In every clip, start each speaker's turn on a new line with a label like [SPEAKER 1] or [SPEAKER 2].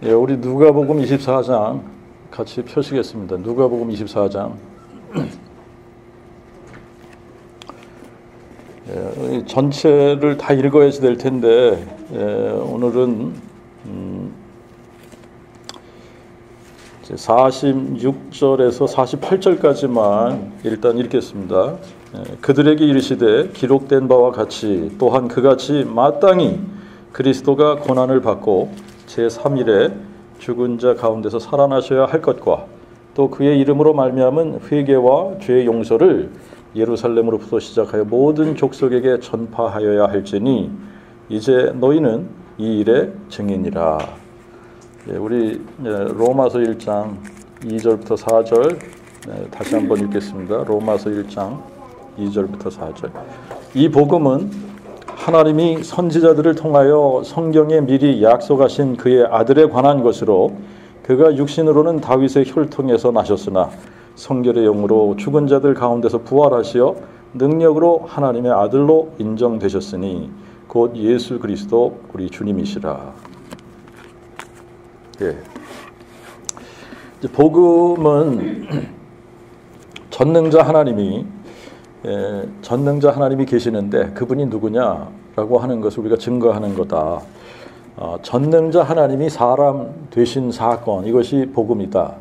[SPEAKER 1] 예, 우리 누가복음 24장 같이 펴시겠습니다. 누가복음 24장. 예, 전체를 다 읽어야지 될 텐데 오늘은 46절에서 48절까지만 일단 읽겠습니다. 그들에게 이르시되 기록된 바와 같이 또한 그같이 마땅히 그리스도가 고난을 받고 제3일에 죽은 자 가운데서 살아나셔야 할 것과 또 그의 이름으로 말미암은 회개와 죄의 용서를 예루살렘으로부터 시작하여 모든 족속에게 전파하여야 할지니 이제 너희는 이 일의 증인이라. 우리 로마서 1장 2절부터 4절 다시 한번 읽겠습니다. 로마서 1장 2절부터 4절. 이 복음은 하나님이 선지자들을 통하여 성경에 미리 약속하신 그의 아들에 관한 것으로 그가 육신으로는 다윗의 혈통에서 나셨으나 성결의 영으로 죽은 자들 가운데서 부활하시어 능력으로 하나님의 아들로 인정되셨으니 곧 예수 그리스도 우리 주님이시라. 예. 이제 복음은 전능자 하나님이 계시는데 그분이 누구냐라고 하는 것을 우리가 증거하는 거다. 전능자 하나님이 사람 되신 사건, 이것이 복음이다.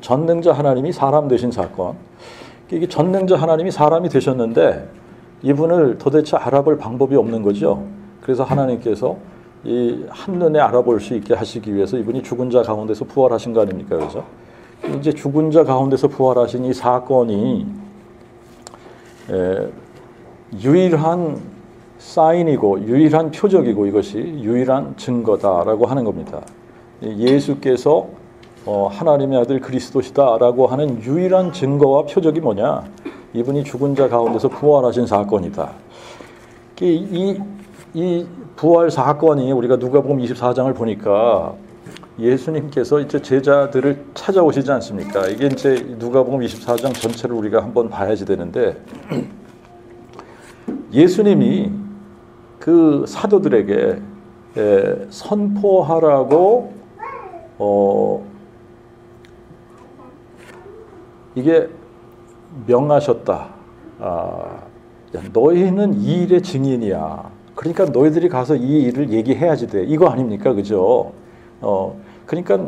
[SPEAKER 1] 전능자 하나님이 사람 되신 사건. 이게 전능자 하나님이 사람이 되셨는데 이분을 도대체 알아볼 방법이 없는 거죠. 그래서 하나님께서 이 한눈에 알아볼 수 있게 하시기 위해서 이분이 죽은 자 가운데서 부활하신 거 아닙니까? 그래서 이제 죽은 자 가운데서 부활하신 이 사건이 유일한 사인이고 유일한 표적이고 이것이 유일한 증거다라고 하는 겁니다. 예수께서 하나님의 아들 그리스도시다라고 하는 유일한 증거와 표적이 뭐냐? 이분이 죽은 자 가운데서 부활하신 사건이다. 이 부활 사건이 우리가 누가복음 24장을 보니까 예수님께서 이제 제자들을 찾아오시지 않습니까? 이게 이제 누가복음 24장 전체를 우리가 한번 봐야지 되는데 예수님이 그 사도들에게 선포하라고 이게 명하셨다. 너희는 이 일의 증인이야. 그러니까 너희들이 가서 이 일을 얘기해야지 돼. 이거 아닙니까? 그죠? 그러니까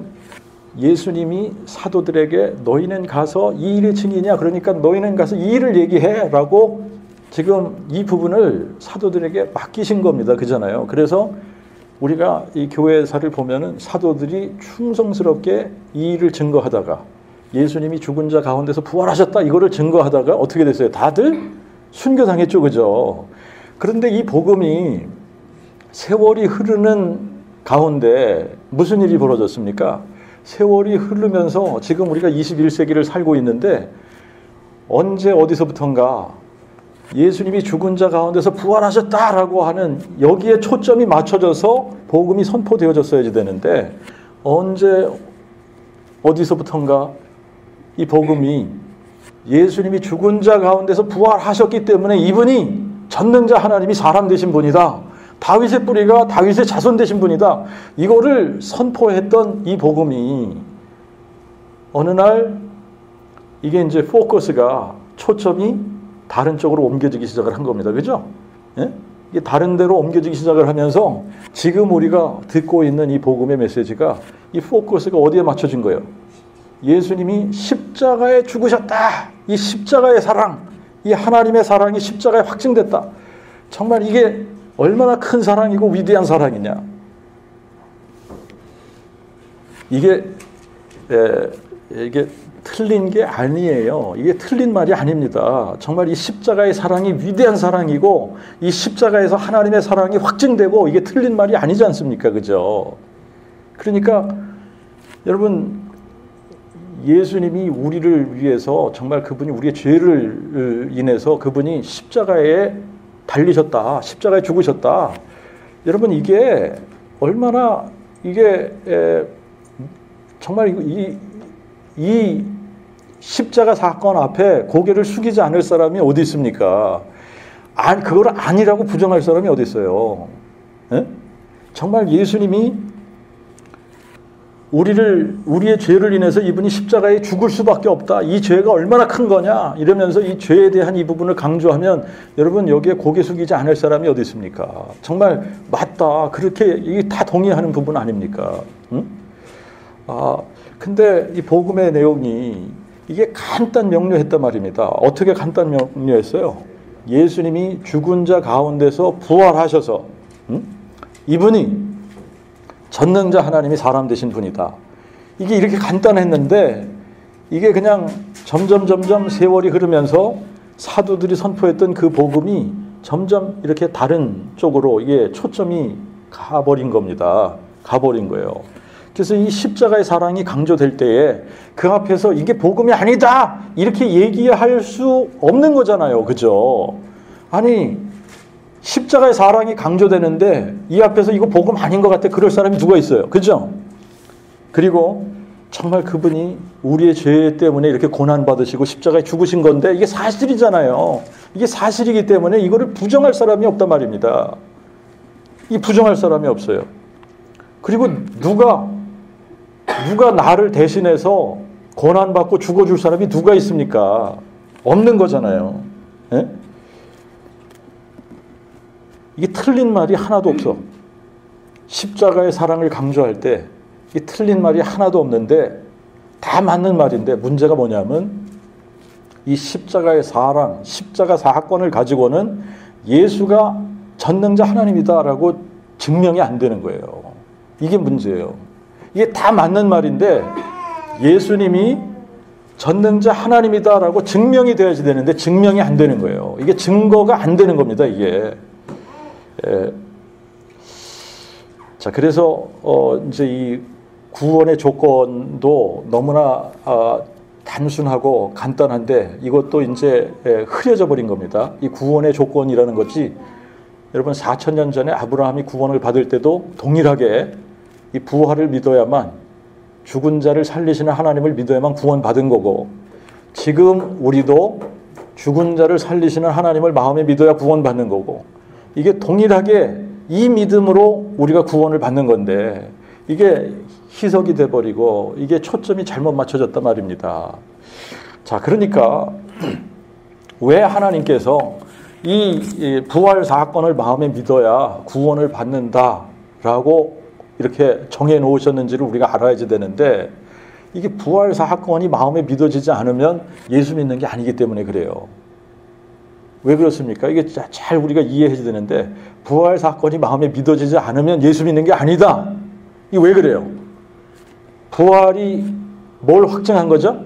[SPEAKER 1] 예수님이 사도들에게 너희는 가서 이 일의 증인이야. 그러니까 너희는 가서 이 일을 얘기해. 라고 지금 이 부분을 사도들에게 맡기신 겁니다. 그잖아요. 그래서 우리가 이 교회사를 보면은 사도들이 충성스럽게 이 일을 증거하다가 예수님이 죽은 자 가운데서 부활하셨다. 이거를 증거하다가 어떻게 됐어요? 다들 순교당했죠. 그죠? 그런데 이 복음이 세월이 흐르는 가운데 무슨 일이 벌어졌습니까? 세월이 흐르면서 지금 우리가 21세기를 살고 있는데 언제 어디서부턴가 예수님이 죽은 자 가운데서 부활하셨다라고 하는 여기에 초점이 맞춰져서 복음이 선포되어졌어야지 되는데 언제 어디서부턴가 이 복음이 예수님이 죽은 자 가운데서 부활하셨기 때문에 이분이 전능자 하나님이 사람 되신 분이다. 다윗의 뿌리가 다윗의 자손 되신 분이다. 이거를 선포했던 이 복음이 어느 날 이게 이제 포커스가 초점이 다른 쪽으로 옮겨지기 시작을 한 겁니다. 그죠? 예? 이게 다른 데로 옮겨지기 시작을 하면서 지금 우리가 듣고 있는 이 복음의 메시지가 이 포커스가 어디에 맞춰진 거예요? 예수님이 십자가에 죽으셨다. 이 십자가의 사랑, 이 하나님의 사랑이 십자가에 확증됐다. 정말 이게 얼마나 큰 사랑이고 위대한 사랑이냐. 이게 틀린 게 아니에요. 이게 틀린 말이 아닙니다. 정말 이 십자가의 사랑이 위대한 사랑이고 이 십자가에서 하나님의 사랑이 확증되고 이게 틀린 말이 아니지 않습니까? 그죠? 그러니까 여러분 예수님이 우리를 위해서 정말 그분이 우리의 죄를 인해서 그분이 십자가에 달리셨다. 십자가에 죽으셨다. 여러분 이게 얼마나 이게 정말 이 십자가 사건 앞에 고개를 숙이지 않을 사람이 어디 있습니까? 그걸 아니라고 부정할 사람이 어디 있어요? 예? 정말 예수님이 우리의 죄를 인해서 이분이 십자가에 죽을 수밖에 없다. 이 죄가 얼마나 큰 거냐 이러면서 이 죄에 대한 이 부분을 강조하면 여러분 여기에 고개 숙이지 않을 사람이 어디 있습니까? 정말 맞다. 그렇게 이게 다 동의하는 부분 아닙니까? 응? 근데 이 복음의 내용이 이게 간단 명료했단 말입니다. 어떻게 간단 명료했어요? 예수님이 죽은 자 가운데서 부활하셔서 이분이 전능자 하나님이 사람 되신 분이다. 이게 이렇게 간단했는데 이게 그냥 점점 세월이 흐르면서 사도들이 선포했던 그 복음이 점점 이렇게 다른 쪽으로 이게 초점이 가버린 겁니다. 가버린 거예요. 그래서 이 십자가의 사랑이 강조될 때에 그 앞에서 이게 복음이 아니다! 이렇게 얘기할 수 없는 거잖아요. 그죠? 아니, 십자가의 사랑이 강조되는데 이 앞에서 이거 복음 아닌 것 같아. 그럴 사람이 누가 있어요. 그죠? 그리고 정말 그분이 우리의 죄 때문에 이렇게 고난받으시고 십자가에 죽으신 건데 이게 사실이잖아요. 이게 사실이기 때문에 이거를 부정할 사람이 없단 말입니다. 이 부정할 사람이 없어요. 그리고 누가 나를 대신해서 고난받고 죽어줄 사람이 누가 있습니까? 없는 거잖아요. 예? 이게 틀린 말이 하나도 없어. 십자가의 사랑을 강조할 때 이 틀린 말이 하나도 없는데 다 맞는 말인데 문제가 뭐냐면 이 십자가의 사랑, 십자가 사건을 가지고는 예수가 전능자 하나님이다라고 증명이 안 되는 거예요. 이게 문제예요. 이게 다 맞는 말인데 예수님이 전능자 하나님이다라고 증명이 돼야지 되는데 증명이 안 되는 거예요. 이게 증거가 안 되는 겁니다. 이게. 자, 그래서 이제 이 구원의 조건도 너무나 단순하고 간단한데 이것도 이제 흐려져 버린 겁니다. 이 구원의 조건이라는 것이 여러분 4,000년 전에 아브라함이 구원을 받을 때도 동일하게 이 부활을 믿어야만 죽은 자를 살리시는 하나님을 믿어야만 구원받은 거고 지금 우리도 죽은 자를 살리시는 하나님을 마음에 믿어야 구원받는 거고 이게 동일하게 이 믿음으로 우리가 구원을 받는 건데 이게 희석이 돼버리고 이게 초점이 잘못 맞춰졌단 말입니다. 자, 그러니까 왜 하나님께서 이 부활 사건을 마음에 믿어야 구원을 받는다라고 이렇게 정해 놓으셨는지를 우리가 알아야지 되는데 이게 부활 사건이 마음에 믿어지지 않으면 예수 믿는 게 아니기 때문에 그래요. 왜 그렇습니까? 이게 잘 우리가 이해해야 되는데 부활 사건이 마음에 믿어지지 않으면 예수 믿는 게 아니다. 이게 왜 그래요? 부활이 뭘 확증한 거죠?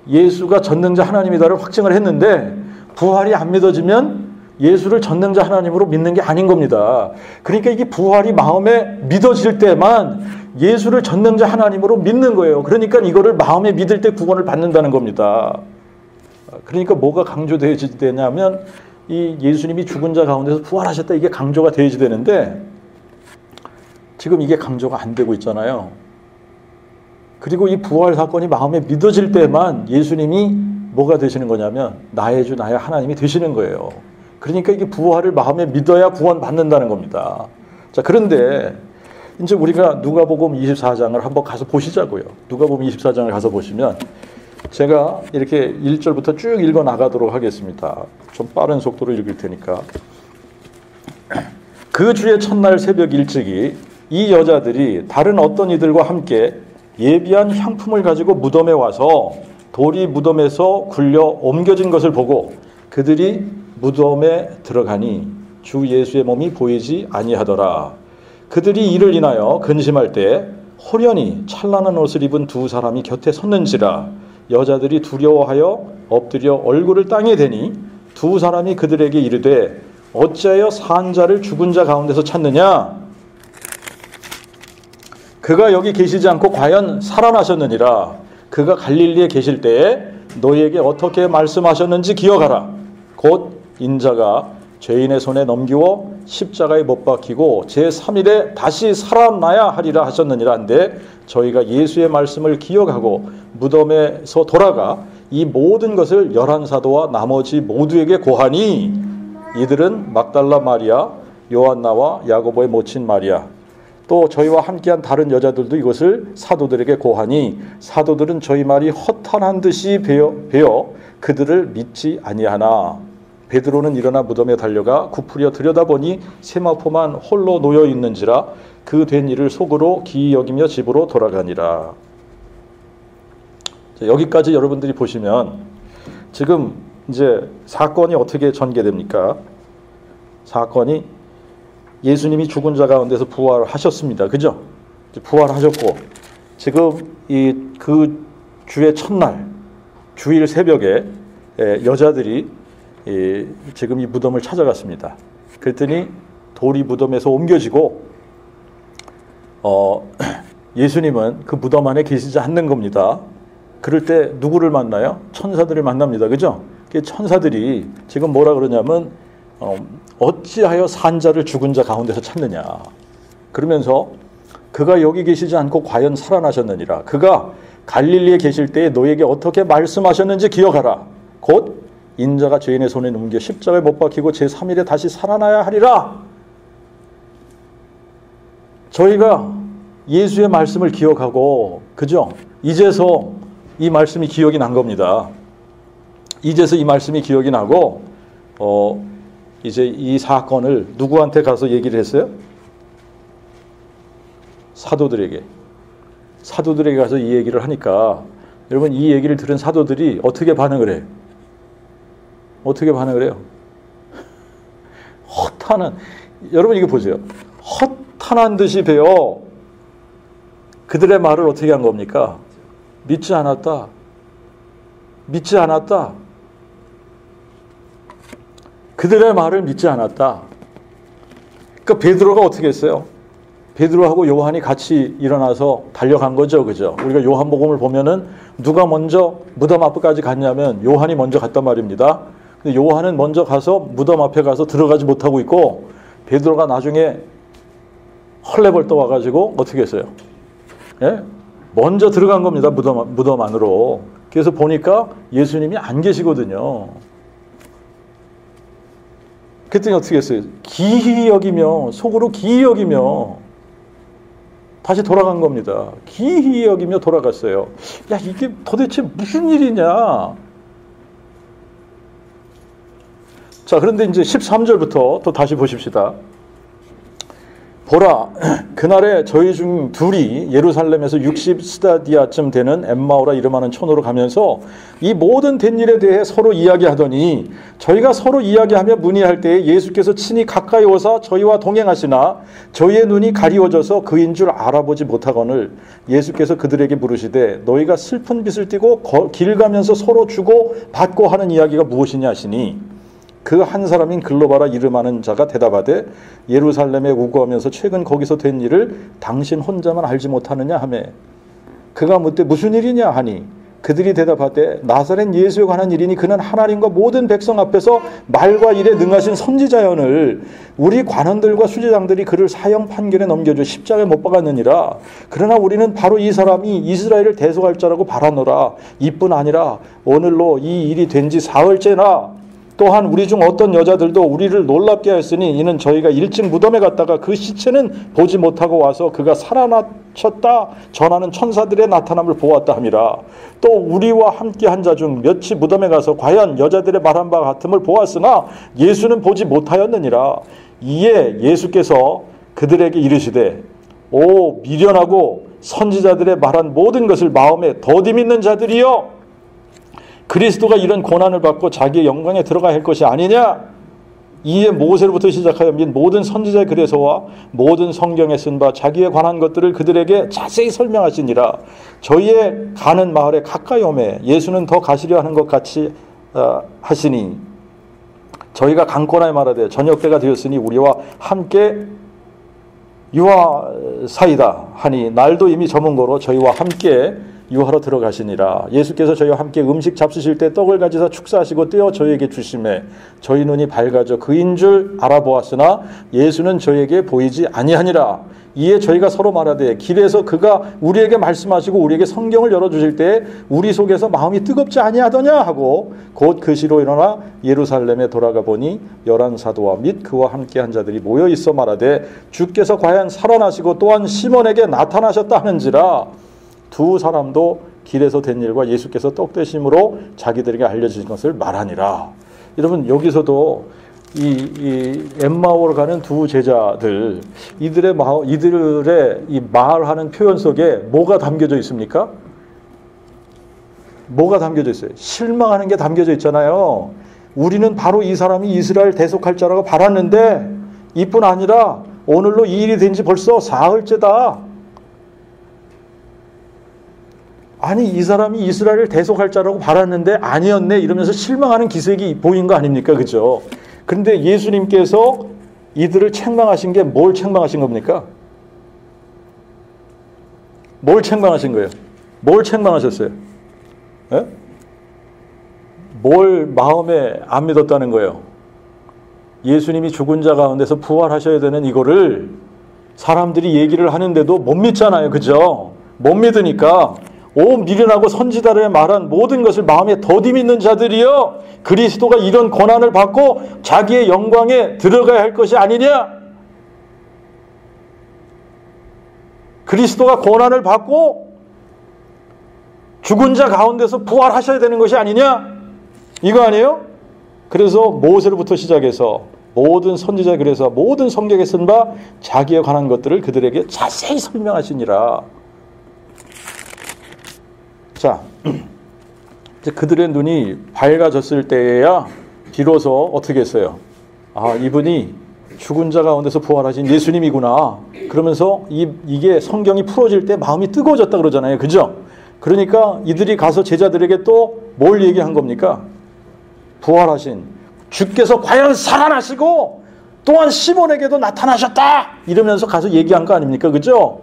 [SPEAKER 1] 예수가 전능자 하나님이다를 확증을 했는데 부활이 안 믿어지면 예수를 전능자 하나님으로 믿는 게 아닌 겁니다. 그러니까 이게 부활이 마음에 믿어질 때만 예수를 전능자 하나님으로 믿는 거예요. 그러니까 이거를 마음에 믿을 때 구원을 받는다는 겁니다. 그러니까 뭐가 강조되어야지 되냐면 이 예수님이 죽은 자 가운데서 부활하셨다 이게 강조가 되어야지 되는데 지금 이게 강조가 안 되고 있잖아요. 그리고 이 부활 사건이 마음에 믿어질 때만 예수님이 뭐가 되시는 거냐면 나의 주 나의 하나님이 되시는 거예요. 그러니까 이게 부활을 마음에 믿어야 구원 받는다는 겁니다. 자, 그런데 이제 우리가 누가복음 24장을 한번 가서 보시자고요. 누가복음 24장을 가서 보시면 제가 이렇게 1절부터 쭉 읽어 나가도록 하겠습니다. 좀 빠른 속도로 읽을 테니까. 그 주의 첫날 새벽 일찍이 이 여자들이 다른 어떤 이들과 함께 예비한 향품을 가지고 무덤에 와서 돌이 무덤에서 굴려 옮겨진 것을 보고 그들이 무덤에 들어가니 주 예수의 몸이 보이지 아니하더라. 그들이 이를 인하여 근심할 때 호련히 찬란한 옷을 입은 두 사람이 곁에 섰는지라. 여자들이 두려워하여 엎드려 얼굴을 땅에 대니 두 사람이 그들에게 이르되 어찌하여 산 자를 죽은 자 가운데서 찾느냐? 그가 여기 계시지 않고 과연 살아나셨느니라. 그가 갈릴리에 계실 때에 너희에게 어떻게 말씀하셨는지 기억하라. 곧 인자가 죄인의 손에 넘기워 십자가에 못 박히고 제3일에 다시 살아나야 하리라 하셨느니라 한데 저희가 예수의 말씀을 기억하고 무덤에서 돌아가 이 모든 것을 11사도와 나머지 모두에게 고하니 이들은 막달라 마리아, 요한나와 야고보의 모친 마리아, 또 저희와 함께한 다른 여자들도 이것을 사도들에게 고하니 사도들은 저희 말이 허탄한 듯이 배어 그들을 믿지 아니하나. 베드로는 일어나 무덤에 달려가 굽으려 들여다보니 세마포만 홀로 놓여 있는지라 그 된 일을 속으로 기이 여기며 집으로 돌아가니라. 여기까지 여러분들이 보시면 지금 이제 사건이 어떻게 전개됩니까? 사건이 예수님이 죽은 자 가운데서 부활하셨습니다. 그죠? 부활하셨고 지금 그 주의 첫날 주일 새벽에 여자들이 지금 이 무덤을 찾아갔습니다. 그랬더니 돌이 무덤에서 옮겨지고 예수님은 그 무덤 안에 계시지 않는 겁니다. 그럴 때 누구를 만나요? 천사들을 만납니다. 그죠? 천사들이 지금 뭐라 그러냐면 어찌하여 산자를 죽은 자 가운데서 찾느냐. 그러면서 그가 여기 계시지 않고 과연 살아나셨느니라. 그가 갈릴리에 계실 때에 너에게 어떻게 말씀하셨는지 기억하라. 곧 인자가 죄인의 손에 넘겨 십자가에 못 박히고 제3일에 다시 살아나야 하리라. 저희가 예수의 말씀을 기억하고 그죠? 이제서 이 말씀이 기억이 난 겁니다. 이제서 이 말씀이 기억이 나고 이제 이 사건을 누구한테 가서 얘기를 했어요? 사도들에게 가서 이 얘기를 하니까 여러분 이 얘기를 들은 사도들이 어떻게 반응을 해요? 어떻게 반응을 해요? 허탄한, 여러분 이거 보세요. 허탄한 듯이 배어 그들의 말을 어떻게 한 겁니까? 믿지 않았다. 믿지 않았다. 그들의 말을 믿지 않았다. 그러니까 베드로가 어떻게 했어요? 베드로하고 요한이 같이 일어나서 달려간 거죠. 그죠? 우리가 요한복음을 보면은 누가 먼저 무덤 앞까지 갔냐면 요한이 먼저 갔단 말입니다. 근데 요한은 먼저 가서 무덤 앞에 가서 들어가지 못하고 있고 베드로가 나중에 헐레벌떡 와가지고 어떻게 했어요? 예? 먼저 들어간 겁니다. 무덤 안으로. 그래서 보니까 예수님이 안 계시거든요. 그랬더니 어떻게 했어요? 기이 여기며 속으로 기이 여기며 다시 돌아간 겁니다. 기이 여기며 돌아갔어요. 야, 이게 도대체 무슨 일이냐? 자, 그런데 이제 13절부터 또 다시 보십시다. 보라, 그날에 저희 중 둘이 예루살렘에서 60스타디아쯤 되는 엠마오라 이름하는 촌으로 가면서 이 모든 된 일에 대해 서로 이야기하더니 저희가 서로 이야기하며 문의할 때에 예수께서 친히 가까이 오사 저희와 동행하시나 저희의 눈이 가리워져서 그인 줄 알아보지 못하거늘 예수께서 그들에게 물으시되 너희가 슬픈 빛을 띠고 길 가면서 서로 주고 받고 하는 이야기가 무엇이냐 하시니 그 한 사람인 글로바라 이름하는 자가 대답하되 예루살렘에 우거하면서 최근 거기서 된 일을 당신 혼자만 알지 못하느냐 하매 그가 묻되 무슨 일이냐 하니 그들이 대답하되 나사렛 예수에 관한 일이니 그는 하나님과 모든 백성 앞에서 말과 일에 능하신 선지자여늘 우리 관원들과 수제장들이 그를 사형 판결에 넘겨줘 십자가에 못 박았느니라. 그러나 우리는 바로 이 사람이 이스라엘을 대속할 자라고 바라노라. 이뿐 아니라 오늘로 이 일이 된 지 사흘째나 또한 우리 중 어떤 여자들도 우리를 놀랍게 하였으니 이는 저희가 일찍 무덤에 갔다가 그 시체는 보지 못하고 와서 그가 살아나셨다 전하는 천사들의 나타남을 보았다 함이라. 또 우리와 함께 한 자 중 몇이 무덤에 가서 과연 여자들의 말한 바 같음을 보았으나 예수는 보지 못하였느니라. 이에 예수께서 그들에게 이르시되 오 미련하고 선지자들의 말한 모든 것을 마음에 더디 믿는 자들이여 그리스도가 이런 고난을 받고 자기의 영광에 들어가야 할 것이 아니냐? 이에 모세로부터 시작하여 및 모든 선지자의 글에서와 모든 성경에 쓴 바 자기에 관한 것들을 그들에게 자세히 설명하시니라. 저희의 가는 마을에 가까이 오매 예수는 더 가시려 하는 것 같이 하시니 저희가 강권하여 말하되 저녁 때가 되었으니 우리와 함께 유하사이다 하니 날도 이미 저문 거로 저희와 함께 유하러 들어가시니라. 예수께서 저희와 함께 음식 잡수실 때 떡을 가지사 축사하시고 떼어 저희에게 주시매 저희 눈이 밝아져 그인 줄 알아보았으나 예수는 저희에게 보이지 아니하니라. 이에 저희가 서로 말하되 길에서 그가 우리에게 말씀하시고 우리에게 성경을 열어주실 때 우리 속에서 마음이 뜨겁지 아니하더냐 하고 곧 그 시로 일어나 예루살렘에 돌아가 보니 11 사도와 및 그와 함께한 자들이 모여 있어 말하되 주께서 과연 살아나시고 또한 시몬에게 나타나셨다 하는지라. 두 사람도 길에서 된 일과 예수께서 떡 되심으로 자기들에게 알려주신 것을 말하니라. 여러분 여기서도 이 엠마오로 가는 두 제자들 이들의 이 말하는 표현 속에 뭐가 담겨져 있습니까? 뭐가 담겨져 있어요? 실망하는 게 담겨져 있잖아요. 우리는 바로 이 사람이 이스라엘 대속할 자라고 바랐는데 이뿐 아니라 오늘로 이 일이 된 지 벌써 사흘째다. 아니 이 사람이 이스라엘을 대속할 자라고 바랐는데 아니었네 이러면서 실망하는 기색이 보인 거 아닙니까? 그죠? 그런데 예수님께서 이들을 책망하신 게 뭘 책망하신 겁니까? 뭘 책망하신 거예요? 뭘 책망하셨어요? 예? 뭘 마음에 안 믿었다는 거예요? 예수님이 죽은 자 가운데서 부활하셔야 되는 이거를 사람들이 얘기를 하는데도 못 믿잖아요. 그죠? 못 믿으니까 미련하고 선지자들의 말한 모든 것을 마음에 더디 믿는 자들이여 그리스도가 이런 고난을 받고 자기의 영광에 들어가야 할 것이 아니냐? 그리스도가 고난을 받고 죽은 자 가운데서 부활하셔야 되는 것이 아니냐? 이거 아니에요? 그래서 모세로부터 시작해서 모든 선지자 글에서 모든 성경에 쓴 바 자기에 관한 것들을 그들에게 자세히 설명하시니라. 자, 이제 그들의 눈이 밝아졌을 때에야 비로소 어떻게 했어요? 아, 이분이 죽은 자 가운데서 부활하신 예수님이구나. 그러면서 이게 성경이 풀어질 때 마음이 뜨거워졌다 그러잖아요. 그죠? 그러니까 이들이 가서 제자들에게 또 뭘 얘기한 겁니까? 부활하신 주께서 과연 살아나시고 또한 시몬에게도 나타나셨다. 이러면서 가서 얘기한 거 아닙니까? 그죠?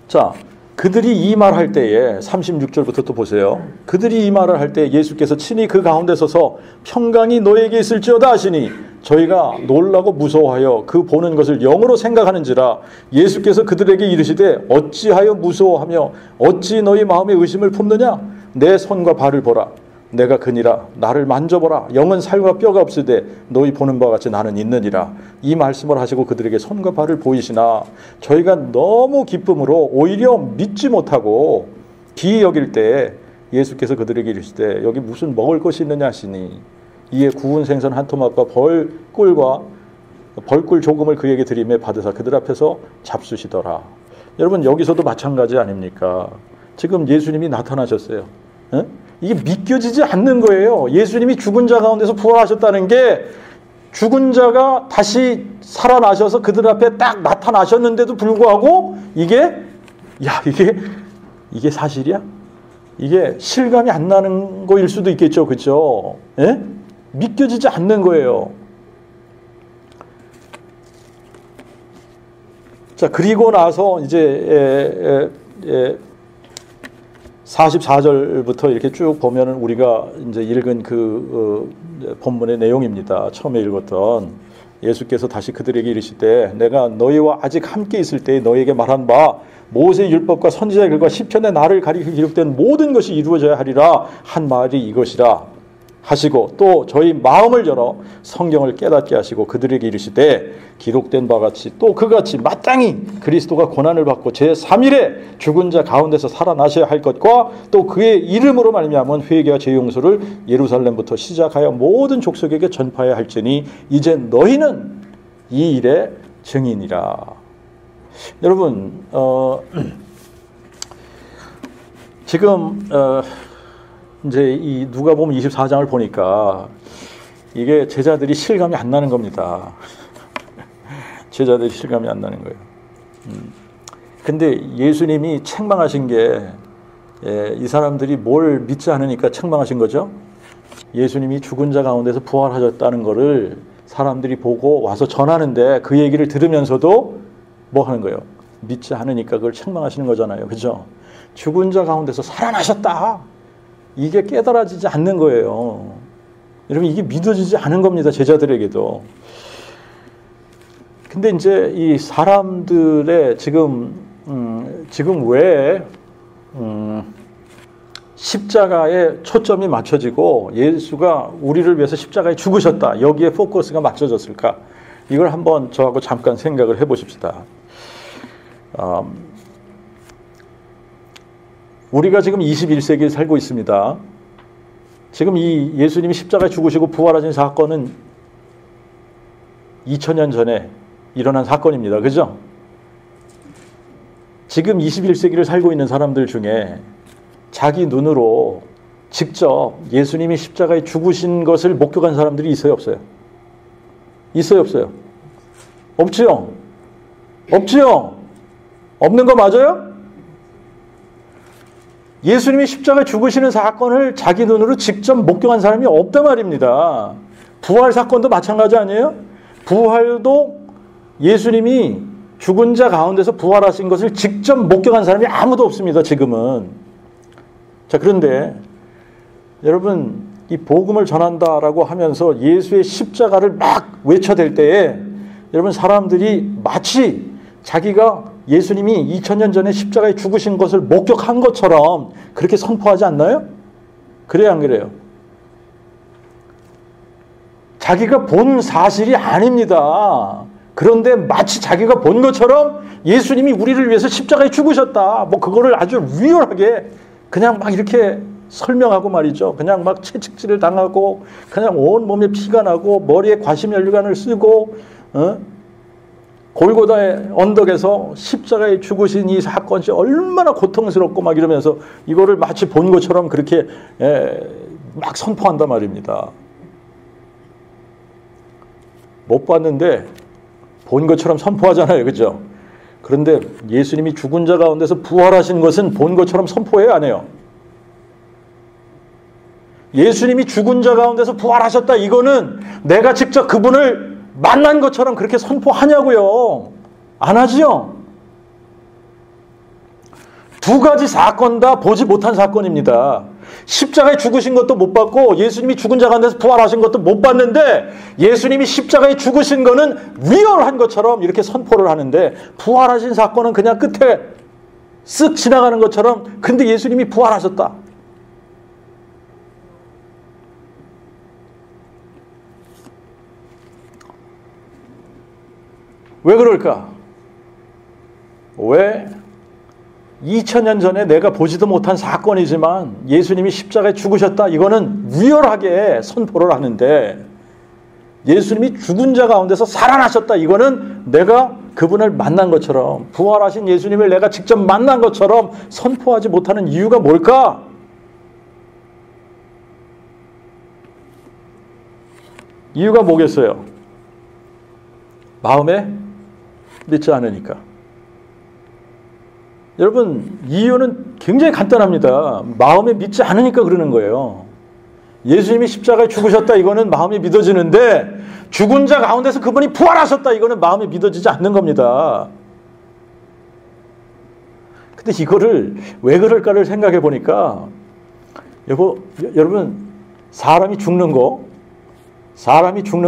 [SPEAKER 1] 자, 그들이 이 말할 때에 36절부터 또 보세요. 그들이 이 말을 할 때 예수께서 친히 그 가운데 서서 평강이 너에게 있을지어다 하시니 저희가 놀라고 무서워하여 그 보는 것을 영으로 생각하는지라. 예수께서 그들에게 이르시되 어찌하여 무서워하며 어찌 너희 마음에 의심을 품느냐? 내 손과 발을 보라. 내가 그니라. 나를 만져보라. 영은 살과 뼈가 없으되 너희 보는 바와 같이 나는 있느니라. 이 말씀을 하시고 그들에게 손과 발을 보이시나 저희가 너무 기쁨으로 오히려 믿지 못하고 기이 여길 때 예수께서 그들에게 이르시되 여기 무슨 먹을 것이 있느냐 하시니 이에 구운 생선 한 토막과 벌꿀 조금을 그에게 드리매 받으사 그들 앞에서 잡수시더라. 여러분 여기서도 마찬가지 아닙니까? 지금 예수님이 나타나셨어요. 에? 이게 믿겨지지 않는 거예요. 예수님이 죽은 자 가운데서 부활하셨다는 게 죽은 자가 다시 살아나셔서 그들 앞에 딱 나타나셨는데도 불구하고 이게 사실이야? 이게 실감이 안 나는 거일 수도 있겠죠. 그렇죠? 예? 믿겨지지 않는 거예요. 자, 그리고 나서 이제 44절부터 이렇게 쭉 보면은 우리가 이제 읽은 그 본문의 내용입니다. 처음에 읽었던 예수께서 다시 그들에게 이르시되 내가 너희와 아직 함께 있을 때 너희에게 말한 바 모세 율법과 선지자의 글과 시편의 나를 가리켜 기록된 모든 것이 이루어져야 하리라 한 말이 이것이라 하시고 또 저희 마음을 열어 성경을 깨닫게 하시고 그들에게 이르시되 기록된 바와 같이 또 그같이 마땅히 그리스도가 고난을 받고 제3일에 죽은 자 가운데서 살아나셔야 할 것과 또 그의 이름으로 말미암은 회개와 죄 용서를 예루살렘부터 시작하여 모든 족속에게 전파해야 할지니 이제 너희는 이 일의 증인이라. 여러분 지금 이제 이 누가복음 24장을 보니까 이게 제자들이 실감이 안 나는 겁니다. 제자들이 실감이 안 나는 거예요. 근데 예수님이 책망하신 게 이 사람들이 뭘 믿지 않으니까 책망하신 거죠. 예수님이 죽은 자 가운데서 부활하셨다는 거를 사람들이 보고 와서 전하는데 그 얘기를 들으면서도 뭐 하는 거예요? 믿지 않으니까 그걸 책망하시는 거잖아요. 그죠? 죽은 자 가운데서 살아나셨다. 이게 깨달아지지 않는 거예요. 여러분, 이게 믿어지지 않은 겁니다. 제자들에게도. 근데 이제 이 사람들의 지금 왜 십자가에 초점이 맞춰지고 예수가 우리를 위해서 십자가에 죽으셨다. 여기에 포커스가 맞춰졌을까? 이걸 한번 저하고 잠깐 생각을 해보십시다. 우리가 지금 21세기에 살고 있습니다. 지금 이 예수님이 십자가에 죽으시고 부활하신 사건은 2000년 전에 일어난 사건입니다. 그죠? 지금 21세기를 살고 있는 사람들 중에 자기 눈으로 직접 예수님이 십자가에 죽으신 것을 목격한 사람들이 있어요, 없어요? 있어요, 없어요? 없지요? 없지요? 없는 거 맞아요? 예수님이 십자가에 죽으시는 사건을 자기 눈으로 직접 목격한 사람이 없단 말입니다. 부활 사건도 마찬가지 아니에요? 부활도 예수님이 죽은 자 가운데서 부활하신 것을 직접 목격한 사람이 아무도 없습니다. 지금은. 자, 그런데 여러분, 이 복음을 전한다라고 하면서 예수의 십자가를 막 외쳐댈 때에 여러분, 사람들이 마치 자기가 예수님이 2000년 전에 십자가에 죽으신 것을 목격한 것처럼 그렇게 선포하지 않나요? 그래요, 안 그래요? 자기가 본 사실이 아닙니다. 그런데 마치 자기가 본 것처럼 예수님이 우리를 위해서 십자가에 죽으셨다. 뭐 그거를 아주 리얼하게 그냥 막 이렇게 설명하고 말이죠. 그냥 막 채찍질을 당하고 그냥 온 몸에 피가 나고 머리에 과심연류관을 쓰고 골고다의 언덕에서 십자가에 죽으신 이 사건이 얼마나 고통스럽고 막 이러면서 이거를 마치 본 것처럼 그렇게 막 선포한단 말입니다. 못 봤는데 본 것처럼 선포하잖아요. 그죠? 그런데 예수님이 죽은 자 가운데서 부활하신 것은 본 것처럼 선포해요, 안 해요? 예수님이 죽은 자 가운데서 부활하셨다. 이거는 내가 직접 그분을 만난 것처럼 그렇게 선포하냐고요. 안 하지요? 두 가지 사건 다 보지 못한 사건입니다. 십자가에 죽으신 것도 못 봤고 예수님이 죽은 자 가운데서 부활하신 것도 못 봤는데 예수님이 십자가에 죽으신 거는 리얼한 것처럼 이렇게 선포를 하는데 부활하신 사건은 그냥 끝에 쓱 지나가는 것처럼 근데 예수님이 부활하셨다. 왜 그럴까? 왜 2000년 전에 내가 보지도 못한 사건이지만 예수님이 십자가에 죽으셨다. 이거는 리얼하게 선포를 하는데 예수님이 죽은 자 가운데서 살아나셨다. 이거는 내가 그분을 만난 것처럼 부활하신 예수님을 내가 직접 만난 것처럼 선포하지 못하는 이유가 뭘까? 이유가 뭐겠어요? 마음에 믿지 않으니까. 여러분, 이유는 굉장히 간단합니다. 마음에 믿지 않으니까 그러는 거예요. 예수님이 십자가에 죽으셨다. 이거는 마음에 믿어지는데 죽은 자 가운데서 그분이 부활하셨다. 이거는 마음에 믿어지지 않는 겁니다. 근데 이거를 왜 그럴까를 생각해 보니까 여러분, 사람이 죽는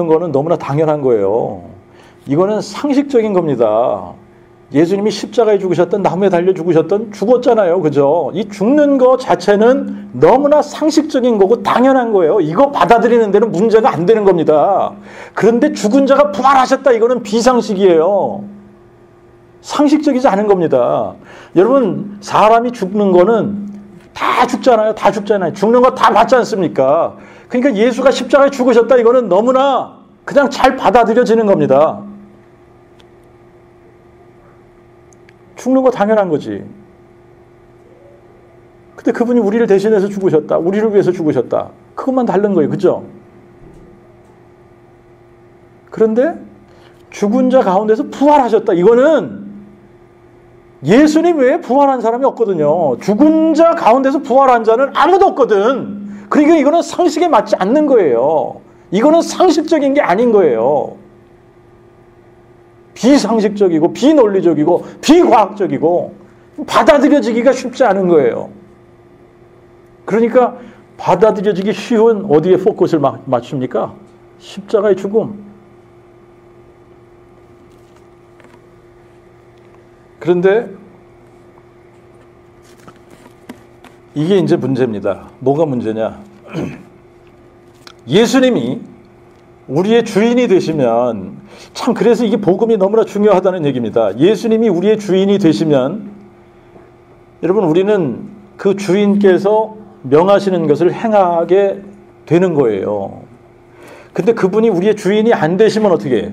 [SPEAKER 1] 거는 너무나 당연한 거예요. 이거는 상식적인 겁니다. 예수님이 십자가에 죽으셨던 나무에 달려 죽었잖아요. 그죠? 이 죽는 거 자체는 너무나 상식적인 거고 당연한 거예요. 이거 받아들이는 데는 문제가 안 되는 겁니다. 그런데 죽은 자가 부활하셨다. 이거는 비상식이에요. 상식적이지 않은 겁니다. 여러분, 사람이 죽는 거는 다 죽잖아요. 다 죽잖아요. 죽는 거 다 받지 않습니까? 그러니까 예수가 십자가에 죽으셨다. 이거는 너무나 그냥 잘 받아들여지는 겁니다. 죽는 거 당연한 거지. 근데 그분이 우리를 대신해서 죽으셨다. 우리를 위해서 죽으셨다. 그것만 다른 거예요. 그죠? 그런데 죽은 자 가운데서 부활하셨다. 이거는 예수님 외에 부활한 사람이 없거든요. 죽은 자 가운데서 부활한 자는 아무도 없거든. 그러니까 이거는 상식에 맞지 않는 거예요. 이거는 상식적인 게 아닌 거예요. 비상식적이고 비논리적이고 비과학적이고 받아들여지기가 쉽지 않은 거예요. 그러니까 받아들여지기 쉬운 어디에 포커스를 맞춥니까? 십자가의 죽음. 그런데 이게 이제 문제입니다. 뭐가 문제냐? 예수님이 우리의 주인이 되시면, 참 그래서 이게 복음이 너무나 중요하다는 얘기입니다. 예수님이 우리의 주인이 되시면 여러분 우리는 그 주인께서 명하시는 것을 행하게 되는 거예요. 근데 그분이 우리의 주인이 안 되시면 어떻게 해요?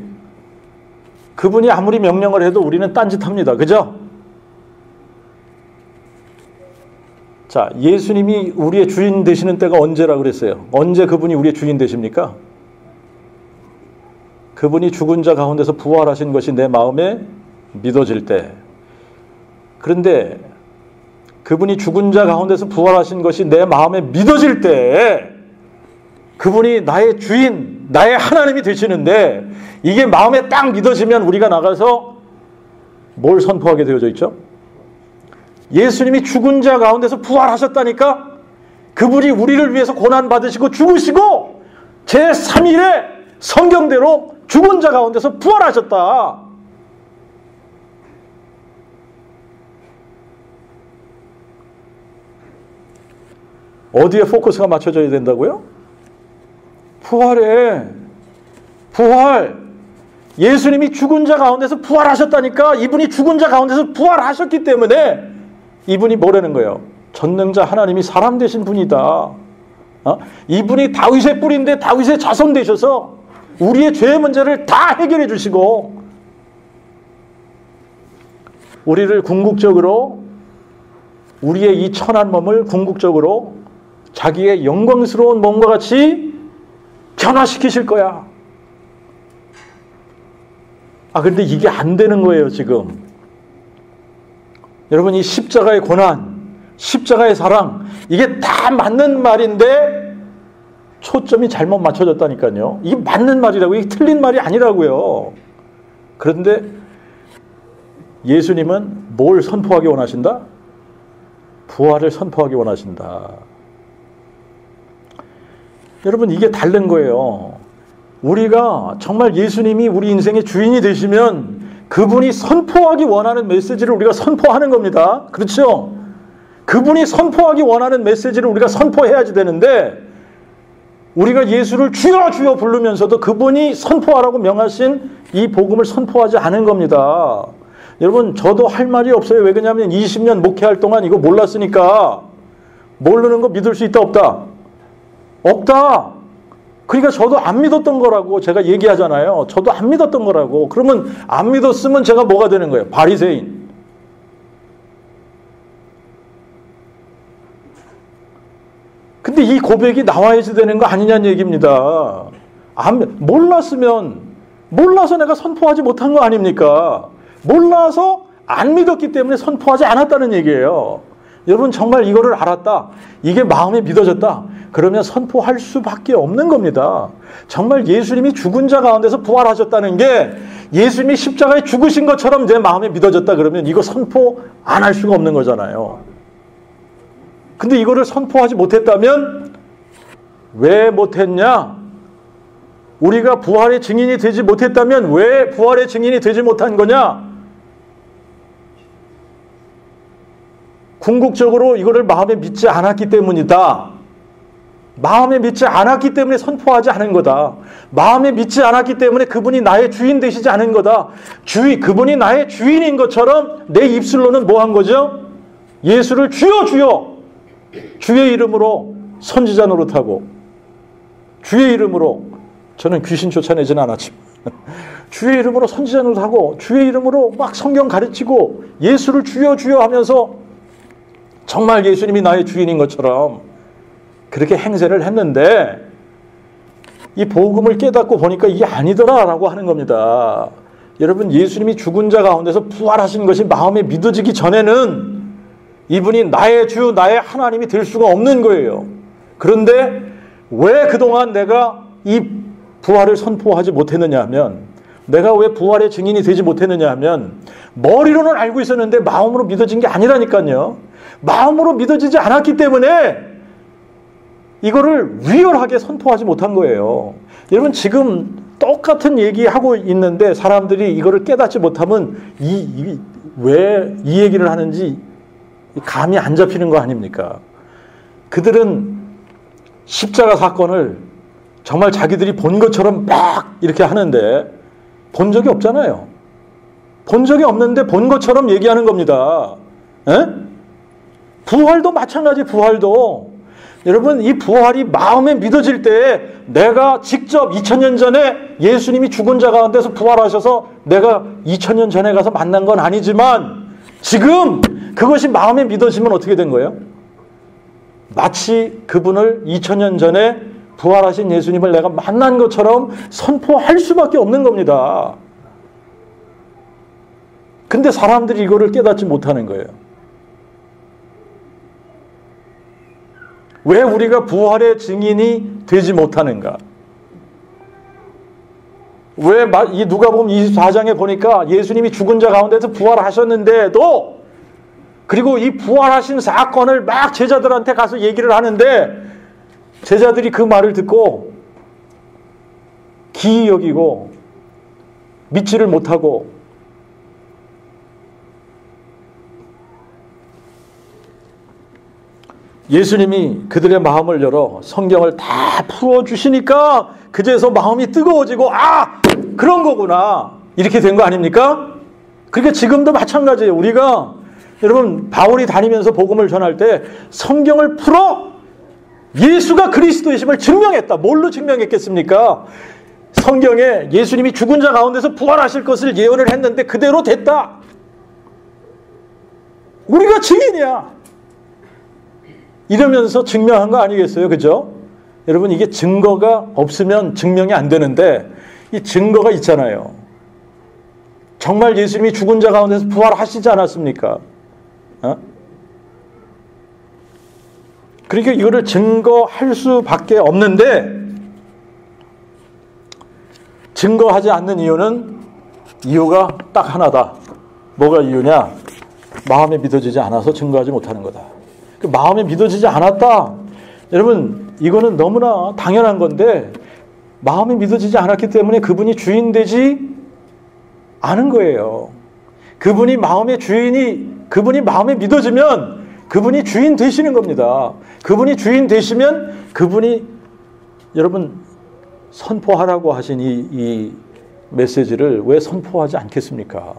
[SPEAKER 1] 그분이 아무리 명령을 해도 우리는 딴짓합니다. 그죠? 자, 예수님이 우리의 주인 되시는 때가 언제라고 그랬어요? 언제 그분이 우리의 주인 되십니까? 그분이 죽은 자 가운데서 부활하신 것이 내 마음에 믿어질 때. 그런데 그분이 죽은 자 가운데서 부활하신 것이 내 마음에 믿어질 때 그분이 나의 주인, 나의 하나님이 되시는데 이게 마음에 딱 믿어지면 우리가 나가서 뭘 선포하게 되어져 있죠? 예수님이 죽은 자 가운데서 부활하셨다니까? 그분이 우리를 위해서 고난받으시고 죽으시고 제3일에 성경대로 죽은 자 가운데서 부활하셨다. 어디에 포커스가 맞춰져야 된다고요? 부활에. 부활. 예수님이 죽은 자 가운데서 부활하셨다니까. 이분이 죽은 자 가운데서 부활하셨기 때문에 이분이 뭐라는 거예요? 전능자 하나님이 사람 되신 분이다. 이분이 다윗의 뿌리인데 다윗의 자손 되셔서 우리의 죄의 문제를 다 해결해 주시고 우리를 궁극적으로 우리의 이 천한 몸을 궁극적으로 자기의 영광스러운 몸과 같이 변화시키실 거야. 그런데 이게 안 되는 거예요, 지금. 여러분, 이 십자가의 고난, 십자가의 사랑, 이게 다 맞는 말인데 초점이 잘못 맞춰졌다니까요. 이게 맞는 말이라고, 이게 틀린 말이 아니라고요. 그런데 예수님은 뭘 선포하기 원하신다? 부활을 선포하기 원하신다. 여러분, 이게 다른 거예요. 우리가 정말 예수님이 우리 인생의 주인이 되시면 그분이 선포하기 원하는 메시지를 우리가 선포하는 겁니다. 그렇죠? 그분이 선포하기 원하는 메시지를 우리가 선포해야지 되는데 우리가 예수를 주여 주여 부르면서도 그분이 선포하라고 명하신 이 복음을 선포하지 않은 겁니다. 여러분, 저도 할 말이 없어요. 왜 그러냐면 20년 목회할 동안 이거 몰랐으니까. 모르는 거 믿을 수 있다 없다? 없다. 그러니까 저도 안 믿었던 거라고 제가 얘기하잖아요. 저도 안 믿었던 거라고. 그러면 안 믿었으면 제가 뭐가 되는 거예요? 바리새인. 근데 이 고백이 나와야지 되는 거 아니냐는 얘기입니다. 몰라서 내가 선포하지 못한 거 아닙니까? 몰라서 안 믿었기 때문에 선포하지 않았다는 얘기예요. 여러분, 정말 이거를 알았다. 이게 마음에 믿어졌다. 그러면 선포할 수밖에 없는 겁니다. 정말 예수님이 죽은 자 가운데서 부활하셨다는 게 예수님이 십자가에 죽으신 것처럼 내 마음에 믿어졌다 그러면 이거 선포 안 할 수가 없는 거잖아요. 근데 이거를 선포하지 못했다면 왜 못했냐? 우리가 부활의 증인이 되지 못했다면 왜 부활의 증인이 되지 못한 거냐? 궁극적으로 이거를 마음에 믿지 않았기 때문이다. 마음에 믿지 않았기 때문에 선포하지 않은 거다. 마음에 믿지 않았기 때문에 그분이 나의 주인 되시지 않은 거다. 그분이 나의 주인인 것처럼 내 입술로는 뭐 한 거죠? 예수를 주여 주여 주의 이름으로 선지자 노릇하고 주의 이름으로 저는 귀신 쫓아내지는 않았지만 주의 이름으로 선지자 노릇하고 주의 이름으로 막 성경 가르치고 예수를 주여 주여 하면서 정말 예수님이 나의 주인인 것처럼 그렇게 행세를 했는데 이 복음을 깨닫고 보니까 이게 아니더라라고 하는 겁니다. 여러분, 예수님이 죽은 자 가운데서 부활하신 것이 마음에 믿어지기 전에는 이분이 나의 주, 나의 하나님이 될 수가 없는 거예요. 그런데 왜 그동안 내가 이 부활을 선포하지 못했느냐 하면 내가 왜 부활의 증인이 되지 못했느냐 하면 머리로는 알고 있었는데 마음으로 믿어진 게 아니라니까요. 마음으로 믿어지지 않았기 때문에 이거를 리얼하게 선포하지 못한 거예요. 여러분 지금 똑같은 얘기하고 있는데 사람들이 이거를 깨닫지 못하면 왜 이 얘기를 하는지 감이 안 잡히는 거 아닙니까? 그들은 십자가 사건을 정말 자기들이 본 것처럼 막 이렇게 하는데 본 적이 없잖아요. 본 적이 없는데 본 것처럼 얘기하는 겁니다. 에? 부활도 마찬가지. 부활도 여러분 이 부활이 마음에 믿어질 때 내가 직접 2000년 전에 예수님이 죽은 자 가운데서 부활하셔서 내가 2000년 전에 가서 만난 건 아니지만 지금 그것이 마음에 믿어지면 어떻게 된 거예요? 마치 그분을 2000년 전에 부활하신 예수님을 내가 만난 것처럼 선포할 수밖에 없는 겁니다. 근데 사람들이 이거를 깨닫지 못하는 거예요. 왜 우리가 부활의 증인이 되지 못하는가? 왜 이 누가복음 24장에 보니까 예수님이 죽은 자 가운데서 부활하셨는데도 그리고 이 부활하신 사건을 막 제자들한테 가서 얘기를 하는데 제자들이 그 말을 듣고 기이 여기고 믿지를 못하고 예수님이 그들의 마음을 열어 성경을 다 풀어주시니까 그제서 마음이 뜨거워지고 아! 그런 거구나. 이렇게 된 거 아닙니까? 그러니까 지금도 마찬가지예요. 우리가 여러분 바울이 다니면서 복음을 전할 때 성경을 풀어 예수가 그리스도이심을 증명했다. 뭘로 증명했겠습니까? 성경에 예수님이 죽은 자 가운데서 부활하실 것을 예언을 했는데 그대로 됐다. 우리가 증인이야. 이러면서 증명한 거 아니겠어요? 그죠? 여러분 이게 증거가 없으면 증명이 안 되는데 이 증거가 있잖아요. 정말 예수님이 죽은 자 가운데서 부활하시지 않았습니까? 그러니까 이거를 증거할 수밖에 없는데 증거하지 않는 이유가 딱 하나다. 뭐가 이유냐? 마음에 믿어지지 않아서 증거하지 못하는 거다. 그 마음에 믿어지지 않았다. 여러분 이거는 너무나 당연한 건데 마음에 믿어지지 않았기 때문에 그분이 주인 되지 않은 거예요. 그분이 마음에 믿어지면 그분이 주인 되시는 겁니다. 그분이 주인 되시면 그분이 여러분 선포하라고 하신 이 메시지를 왜 선포하지 않겠습니까?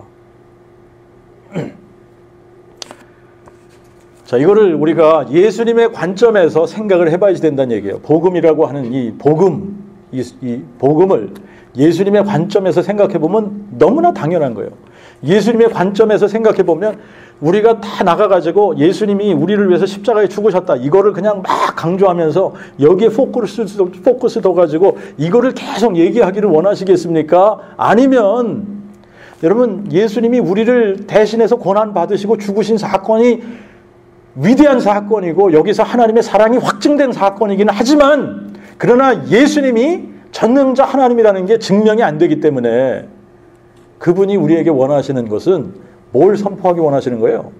[SPEAKER 1] 자, 이거를 우리가 예수님의 관점에서 생각을 해봐야지 된다는 얘기예요. 복음이라고 하는 이 복음을 예수님의 관점에서 생각해보면 너무나 당연한 거예요. 예수님의 관점에서 생각해보면 우리가 다 나가가지고 예수님이 우리를 위해서 십자가에 죽으셨다. 이거를 그냥 막 강조하면서 여기에 포커스 둬가지고 이거를 계속 얘기하기를 원하시겠습니까? 아니면 여러분 예수님이 우리를 대신해서 고난받으시고 죽으신 사건이 위대한 사건이고 여기서 하나님의 사랑이 확증된 사건이기는 하지만 그러나 예수님이 전능자 하나님이라는 게 증명이 안 되기 때문에 그분이 우리에게 원하시는 것은 뭘 선포하기 원하시는 거예요?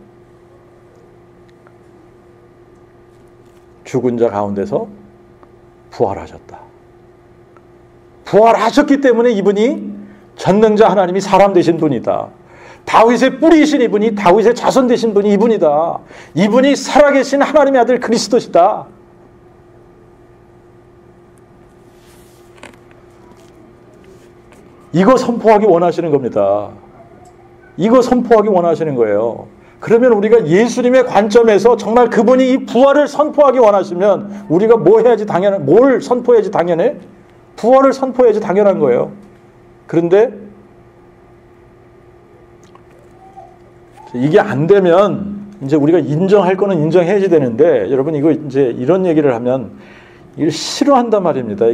[SPEAKER 1] 죽은 자 가운데서 부활하셨다. 부활하셨기 때문에 이분이 전능자 하나님이 사람 되신 분이다. 다윗의 뿌리이신 이분이 다윗의 자손 되신 분이 이분이다. 이분이 살아계신 하나님의 아들 그리스도시다. 이거 선포하기 원하시는 겁니다. 이거 선포하기 원하시는 거예요. 그러면 우리가 예수님의 관점에서 정말 그분이 이 부활을 선포하기 원하시면 우리가 뭘 선포해야지 당연해? 부활을 선포해야지 당연한 거예요. 그런데 이게 안 되면 이제 우리가 인정할 거는 인정해야지 되는데 여러분 이거 이제 이런 얘기를 하면 이걸 싫어한단 말입니다.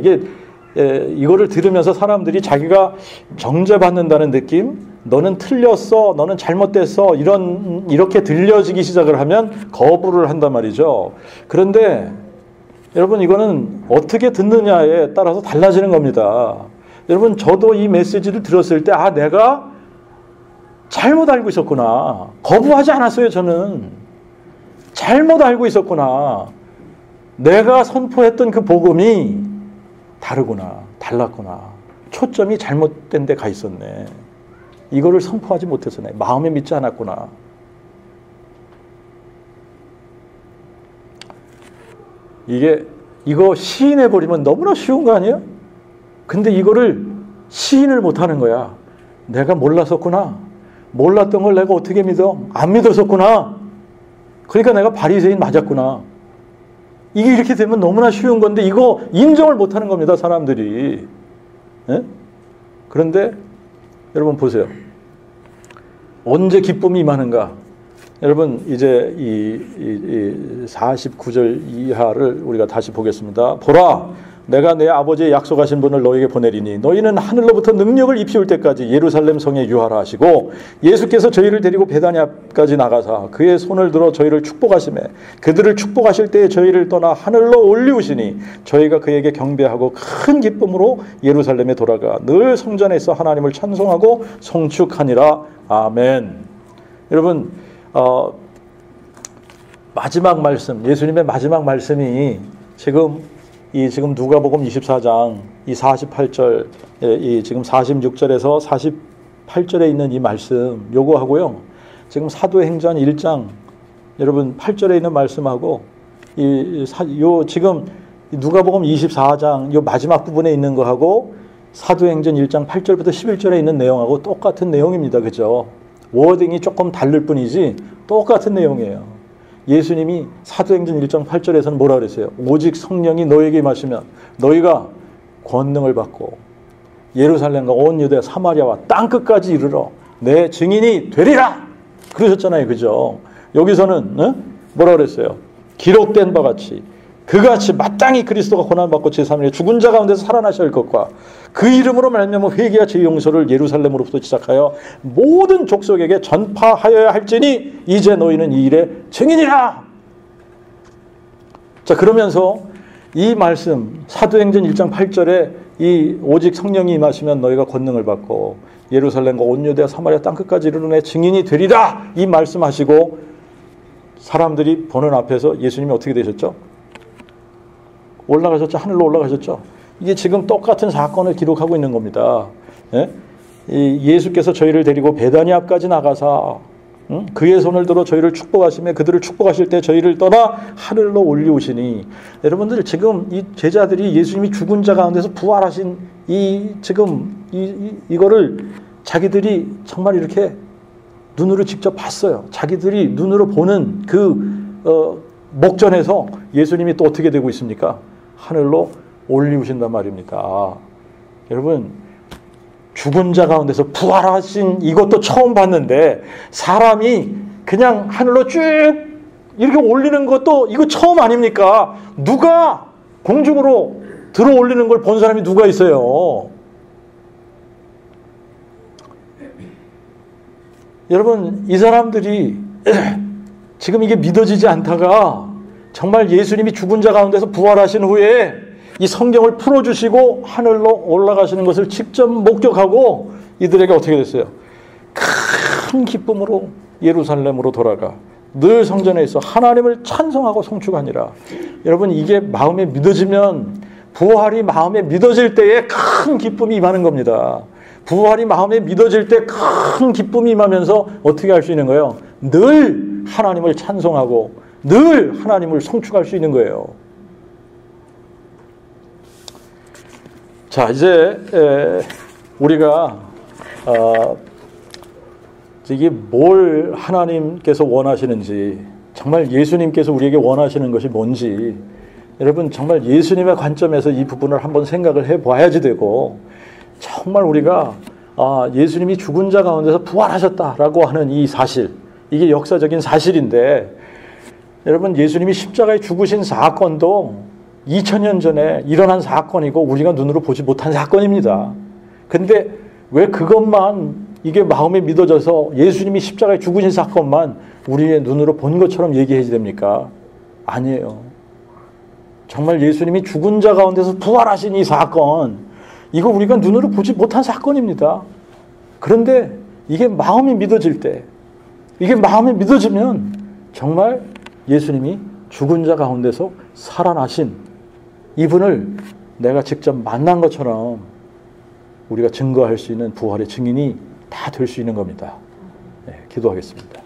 [SPEAKER 1] 이거를 들으면서 사람들이 자기가 정죄받는다는 느낌, 너는 틀렸어, 너는 잘못됐어, 이렇게 들려지기 시작을 하면 거부를 한단 말이죠. 그런데 여러분 이거는 어떻게 듣느냐에 따라서 달라지는 겁니다. 여러분 저도 이 메시지를 들었을 때 내가 잘못 알고 있었구나. 거부하지 않았어요. 저는 잘못 알고 있었구나. 내가 선포했던 그 복음이 다르구나. 달랐구나. 초점이 잘못된 데 가 있었네. 이거를 선포하지 못했었네. 마음에 믿지 않았구나. 이거 시인해버리면 너무나 쉬운 거 아니에요? 근데 이거를 시인을 못하는 거야. 내가 몰랐었구나. 몰랐던 걸 내가 어떻게 믿어? 안 믿었었구나. 그러니까 내가 바리새인 맞았구나. 이게 이렇게 되면 너무나 쉬운 건데 이거 인정을 못하는 겁니다. 사람들이. 예? 그런데 여러분 보세요. 언제 기쁨이 임하는가? 여러분 이제 이 49절 이하를 우리가 다시 보겠습니다. 보라, 내가 내 아버지의 약속하신 분을 너에게 보내리니 너희는 하늘로부터 능력을 입히올 때까지 예루살렘 성에 유하라 하시고, 예수께서 저희를 데리고 베다니아까지 나가사 그의 손을 들어 저희를 축복하시매 그들을 축복하실 때에 저희를 떠나 하늘로 올리우시니 저희가 그에게 경배하고 큰 기쁨으로 예루살렘에 돌아가 늘 성전에서 하나님을 찬송하고 송축하니라. 아멘. 여러분 마지막 말씀, 예수님의 마지막 말씀이 지금 누가복음 24장 이 48절, 이 지금 46절에서 48절에 있는 이 말씀 요거하고요. 지금 사도행전 1장 여러분 8절에 있는 말씀하고 지금 누가복음 24장 요 마지막 부분에 있는 거하고 사도행전 1장 8절부터 11절에 있는 내용하고 똑같은 내용입니다. 그죠? 워딩이 조금 다를 뿐이지 똑같은 내용이에요. 예수님이 사도행전 1장 8절에서는 뭐라 그랬어요? 오직 성령이 너에게 임하시면 너희가 권능을 받고 예루살렘과 온 유대 사마리아와 땅끝까지 이르러 내 증인이 되리라 그러셨잖아요. 그죠? 여기서는 뭐라 그랬어요? 기록된 바 같이 그같이 마땅히 그리스도가 고난받고 제3일에 죽은 자 가운데서 살아나실 것과 그 이름으로 말미암아 회개와 죄 용서를 예루살렘으로부터 시작하여 모든 족속에게 전파하여야 할지니 이제 너희는 이 일의 증인이라. 자, 그러면서 이 말씀 사도행전 1장 8절에 이 오직 성령이 임하시면 너희가 권능을 받고 예루살렘과 온 유대와 사마리아 땅끝까지 이르러 내 증인이 되리라 이 말씀하시고 사람들이 보는 앞에서 예수님이 어떻게 되셨죠? 올라가셨죠. 하늘로 올라가셨죠. 이게 지금 똑같은 사건을 기록하고 있는 겁니다. 예? 예수께서 저희를 데리고 베다니아까지 나가사 그의 손을 들어 저희를 축복하시며 그들을 축복하실 때 저희를 떠나 하늘로 올리우시니, 여러분들 지금 이 제자들이 예수님이 죽은 자 가운데서 부활하신 이거를 자기들이 정말 이렇게 눈으로 직접 봤어요. 자기들이 눈으로 보는 그 목전에서 예수님이 또 어떻게 되고 있습니까? 하늘로 올리우신단 말입니다. 여러분 죽은 자 가운데서 부활하신 이것도 처음 봤는데 사람이 그냥 하늘로 쭉 이렇게 올리는 것도 이거 처음 아닙니까? 누가 공중으로 들어 올리는 걸 본 사람이 누가 있어요? 여러분 이 사람들이 지금 이게 믿어지지 않다가 정말 예수님이 죽은 자 가운데서 부활하신 후에 이 성경을 풀어주시고 하늘로 올라가시는 것을 직접 목격하고 이들에게 어떻게 됐어요? 큰 기쁨으로 예루살렘으로 돌아가 늘 성전에 있어 하나님을 찬송하고 송축하니라. 여러분 이게 마음에 믿어지면, 부활이 마음에 믿어질 때에 큰 기쁨이 임하는 겁니다. 부활이 마음에 믿어질 때 큰 기쁨이 임하면서 어떻게 할 수 있는 거예요? 늘 하나님을 찬송하고 늘 하나님을 송축할 수 있는 거예요. 자, 이제 우리가 이게 뭘 하나님께서 원하시는지, 정말 예수님께서 우리에게 원하시는 것이 뭔지, 여러분 정말 예수님의 관점에서 이 부분을 한번 생각을 해봐야지 되고, 정말 우리가 예수님이 죽은 자 가운데서 부활하셨다라고 하는 이 사실, 이게 역사적인 사실인데, 여러분 예수님이 십자가에 죽으신 사건도 2000년 전에 일어난 사건이고 우리가 눈으로 보지 못한 사건입니다. 근데 왜 그것만 이게 마음에 믿어져서 예수님이 십자가에 죽으신 사건만 우리의 눈으로 본 것처럼 얘기해야 됩니까? 아니에요. 정말 예수님이 죽은 자 가운데서 부활하신 이 사건, 이거 우리가 눈으로 보지 못한 사건입니다. 그런데 이게 마음이 믿어질 때, 이게 마음이 믿어지면 정말 예수님이 죽은 자 가운데서 살아나신 이분을 내가 직접 만난 것처럼 우리가 증거할 수 있는 부활의 증인이 다 될 수 있는 겁니다. 네, 기도하겠습니다.